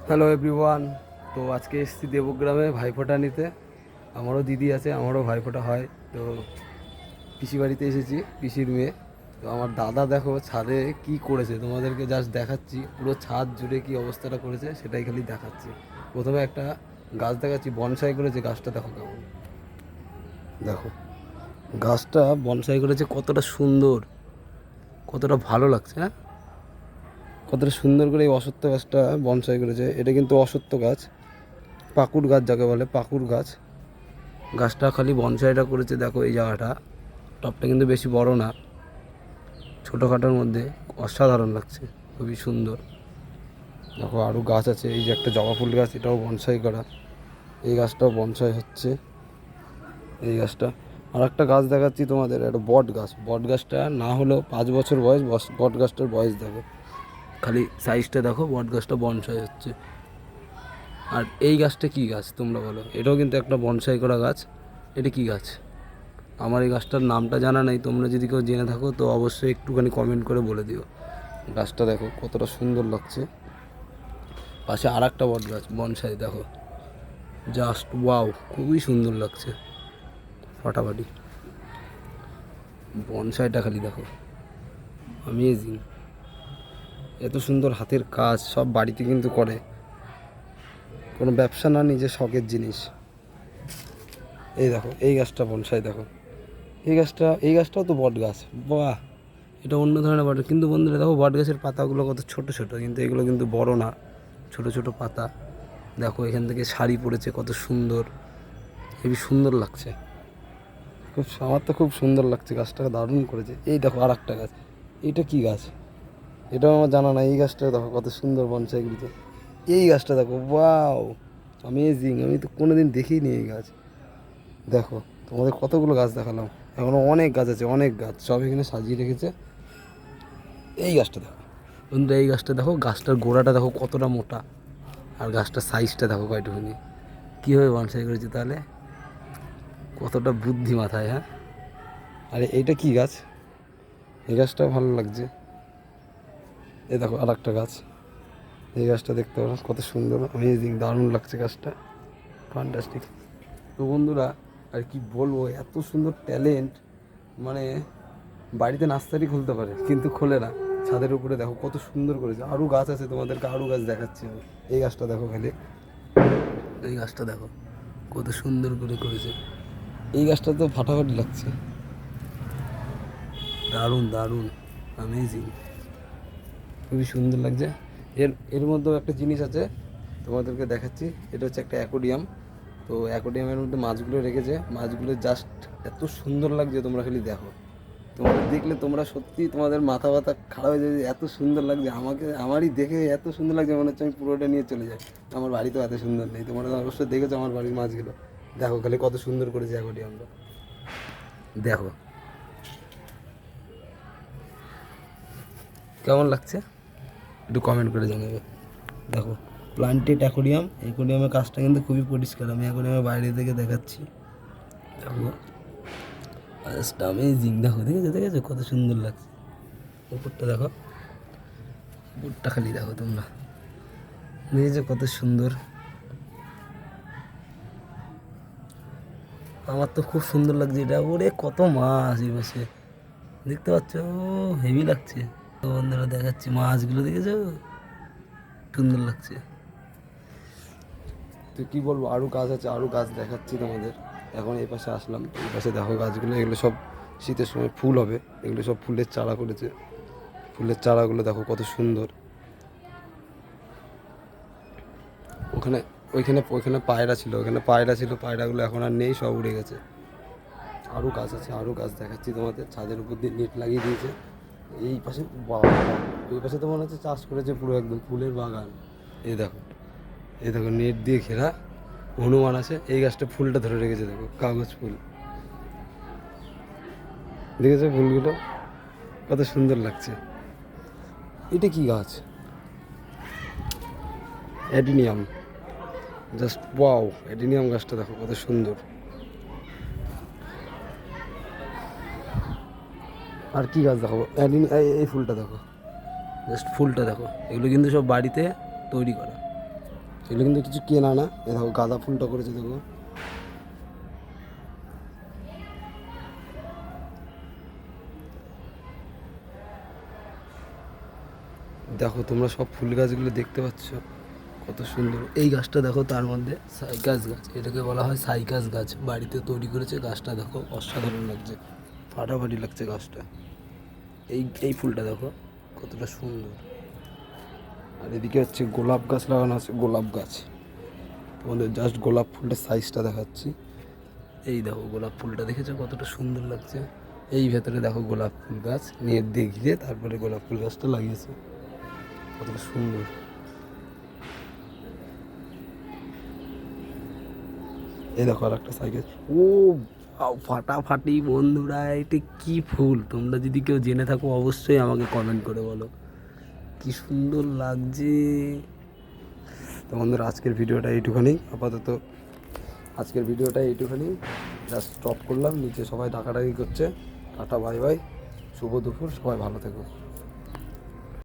Hello everyone. তো আজকে এসেছি দেবগ্রামে ভাইফোঁটা নিতে। আমারও দিদি আছে, আমারও ভাইফোঁটা হয়। তো পিসি বাড়িতে এসেছি, পিসির মেয়ে। তো আমার দাদা দেখো ছাদে কি করেছে, তোমাদেরকে জাস্ট দেখাচ্ছি। পুরো ছাদ জুড়ে কি অবস্থাটা করেছে সেটাই খালি দেখাচ্ছি। প্রথমে একটা গাছ দেখাচ্ছি, বনসাই করেছে। গাছটা দেখো কেমন, দেখো গাছটা বনসাই করেছে, কতটা সুন্দর, কতটা ভালো লাগছে। হ্যাঁ, কতটা সুন্দর করে এই অশ্বত্থ গাছটা বনসাই করেছে। এটা কিন্তু অশ্বত্থ গাছ, পাকুড় গাছ যাকে বলে, পাকুড় গাছ। গাছটা খালি বনসাইটা করেছে। দেখো এই জায়গাটা, টপটা কিন্তু বেশি বড় না, ছোটোখাটোর মধ্যে অসাধারণ লাগছে, খুবই সুন্দর। দেখো আরও গাছ আছে, এই যে একটা জবা ফুল গাছ, এটাও বনসাই করা। এই গাছটাও বনসাই হচ্ছে, এই গাছটা। আর একটা গাছ দেখাচ্ছি তোমাদের, একটা বট গাছ। বট গাছটা না হলেও 5 বছর বয়স। বট গাছটার বয়স দেখো, খালি সাইজটা দেখো। বট গাছটা বনসাই হচ্ছে। আর এই গাছটা কি গাছ তোমরা বলো? এটাও কিন্তু একটা বনসাই করা গাছ। এটা কি গাছ? আমার এই গাছটার নামটা জানা নেই, তোমরা যদি কেউ জেনে থাকো তো অবশ্যই একটুখানি কমেন্ট করে বলে দিও। গাছটা দেখো কতটা সুন্দর লাগছে। পাশে আর একটা বট গাছ বনসাই, দেখো জাস্ট ওয়াও, খুবই সুন্দর লাগছে, ফাটাফাটি। বনসাইটা খালি দেখো, অ্যামেজিং। এত সুন্দর হাতের কাজ, সব বাড়িতে কিন্তু করে, কোনো ব্যবসা না, নিজের শখের জিনিস। এই দেখো এই গাছটা বনসাই, দেখো এই গাছটাও তো বট গাছ। বাহ, এটা অন্য ধরনের বট। কিন্তু বন্ধুরা দেখো, বট গাছের পাতাগুলো কত ছোট ছোট, কিন্তু এগুলো কিন্তু বড় না, ছোট ছোট পাতা। দেখো এখান থেকে শাড়ি পড়েছে, কত সুন্দর, হেবি সুন্দর লাগছে। আমার তো খুব সুন্দর লাগছে, গাছটাকে দারুণ করেছে। এই দেখো আর একটা গাছ, এইটা কি গাছ এটাও আমার জানা না। এই গাছটা দেখো কত সুন্দর বনসাই করেছে। এই গাছটা দেখো, ওয়াও, অ্যামেজিং। আমি তো কোনোদিন দেখিনি এই গাছ। দেখো তোমাদের কতগুলো গাছ দেখালাম, এখনও অনেক গাছ আছে, অনেক গাছ সব এখানে সাজিয়ে রেখেছে। এই গাছটা দেখো বন্ধুরা, এই গাছটা দেখো, গাছটার গোড়াটা দেখো কতটা মোটা, আর গাছটার সাইজটা দেখো কয়টুকুনি। কীভাবে বনসাই করেছে তাহলে, কতটা বুদ্ধি মাথায়। হ্যাঁ, আরে এইটা কি গাছ? এই গাছটাও ভালো লাগছে। এই দেখো আর একটা গাছ, এই গাছটা দেখতে পারো কত সুন্দর, অ্যামেজিং, দারুণ লাগছে গাছটা, ফ্যান্টাস্টিক। তো বন্ধুরা আর কি বলবো, এত সুন্দর ট্যালেন্ট, মানে বাড়িতে নার্সারি খুলতে পারে কিন্তু খোলে না। ছাদের উপরে দেখো কত সুন্দর করেছে। আরও গাছ আছে, তোমাদেরকে আরও গাছ দেখাচ্ছি আমি। এই গাছটা দেখো খালি, এই গাছটা দেখো কত সুন্দর করে করেছে। এই গাছটা তো ফাটাফাটি লাগছে, দারুণ দারুণ, অ্যামেজিং, খুবই সুন্দর লাগছে। এর এর মধ্যেও একটা জিনিস আছে, তোমাদেরকে দেখাচ্ছি। এটা হচ্ছে একটা অ্যাকোরিয়াম। তো অ্যাকোরিয়ামের মধ্যে মাছগুলো রেখেছে, মাছগুলো জাস্ট এত সুন্দর লাগছে, তোমরা খালি দেখো। তোমাদের দেখলে তোমরা সত্যি, তোমাদের মাথা ব্যথা খারাপ হয়ে যাবে, এত সুন্দর লাগছে। আমারই দেখে এত সুন্দর লাগছে, মনে হচ্ছে আমি পুরোটা নিয়ে চলে যাই। আমার বাড়ি তো এত সুন্দর নেই, তোমরা অবশ্যই দেখেছো আমার বাড়ির মাছগুলো। দেখো খালি কত সুন্দর করেছে অ্যাকোরিয়ামটা, দেখো কেমন লাগছে একটু কমেন্ট করে জানাবে। দেখো প্লান্টেড অ্যাকোরিয়াম, অ্যাকোরিয়ামের কাজটা কিন্তু খুবই পরিষ্কার। আমি অ্যাকোরিয়ামের বাইরে থেকে দেখাচ্ছি, দেখো জাস্ট অ্যামেজিং। দেখো দেখেছো দেখেছো কত সুন্দর লাগছে। উপরটা দেখো, উপরটা খালি দেখো তোমরা, দেখেছো কত সুন্দর। আমার তো খুব সুন্দর লাগছে এটা। ওরে কত মাছ এই পাশে দেখতে পাচ্ছ, হেভি লাগছে। তো বন্ধুরা দেখাচ্ছি মাছগুলো, দেখেছো সুন্দর লাগছে। তো কী বলবো, আরও গাছ আছে, আরও গাছ দেখাচ্ছি তোমাদের। এখন এই পাশে আসলাম, এই পাশে দেখো গাছগুলো, এগুলো সব শীতের সময় ফুল হবে। এগুলো সব ফুলের চারা করেছে, ফুলের চারাগুলো দেখো কত সুন্দর। ওখানে ওইখানে ওইখানে পায়রা ছিল, ওখানে পায়রা ছিল, পায়রাগুলো এখন আর নেই, সব উড়ে গেছে। আরও গাছ আছে, আরও গাছ দেখাচ্ছি তোমাদের। ছাদের উপর দিয়ে নেট লাগিয়ে দিয়েছে। এই পাশে বাবা, এই পাশে তো মনে হচ্ছে চাষ করেছে পুরো, একদম ফুলের বাগান। এই দেখো, এই দেখো নেট দিয়ে ঘেরা, হনুমান আছে। এই গাছটা ফুলটা ধরে রেখেছে, দেখো কাগজ ফুল, দেখেছো ফুলগুলো কত সুন্দর লাগছে। এটা কি গাছ? অ্যাডিনিয়াম, জাস্ট ওয়াও, অ্যাডিনিয়াম গাছটা দেখো কত সুন্দর। আর কি গাছ দেখাবো, এই ফুলটা দেখো, জাস্ট ফুলটা দেখো। এগুলো কিন্তু সব বাড়িতে তৈরি করা, এগুলো কিন্তু কিছু কেনা না। এ দেখো গাঁদা ফুলটা করেছে, দেখো দেখো তোমরা সব ফুল গাছগুলো দেখতে পাচ্ছ কত সুন্দর। এই গাছটা দেখো, তার মধ্যে সাইকাস গাছ, এটাকে বলা হয় সাইকাস গাছ। বাড়িতে তৈরি করেছে গাছটা, দেখো অসাধারণ লাগছে, ফাটাফাটি লাগছে গাছটা। এই ফুলটা দেখো কতটা সুন্দর। আর এদিকে হচ্ছে গোলাপ গাছ লাগানো আছে, গোলাপ গাছ। তোমাদের জাস্ট গোলাপ ফুলটার সাইজটা দেখাচ্ছি। এই দেখো গোলাপ ফুলটা দেখেছো কতটা সুন্দর লাগছে। এই ভেতরে দেখো গোলাপ ফুল গাছ নেট দিয়ে ঘিরে তারপরে গোলাপ ফুল গাছটা লাগিয়েছে, কতটা সুন্দর। এই দেখো আর একটা সাইকেল। ও ফাটাফাটি বন্ধুরা, এটা কি ফুল? তোমরা যদি কেউ জেনে থাকো অবশ্যই আমাকে কমেন্ট করে বলো, কি সুন্দর লাগছে। তো বন্ধুরা আজকের ভিডিওটা এইটুখানি, আপাতত আজকের ভিডিওটা এইটুখানি, জাস্ট স্টপ করলাম। নিচে সবাই ডাকাডাকি করছে। টাটা বাই বাই, শুভ দুপুর, সবাই ভালো থেকো।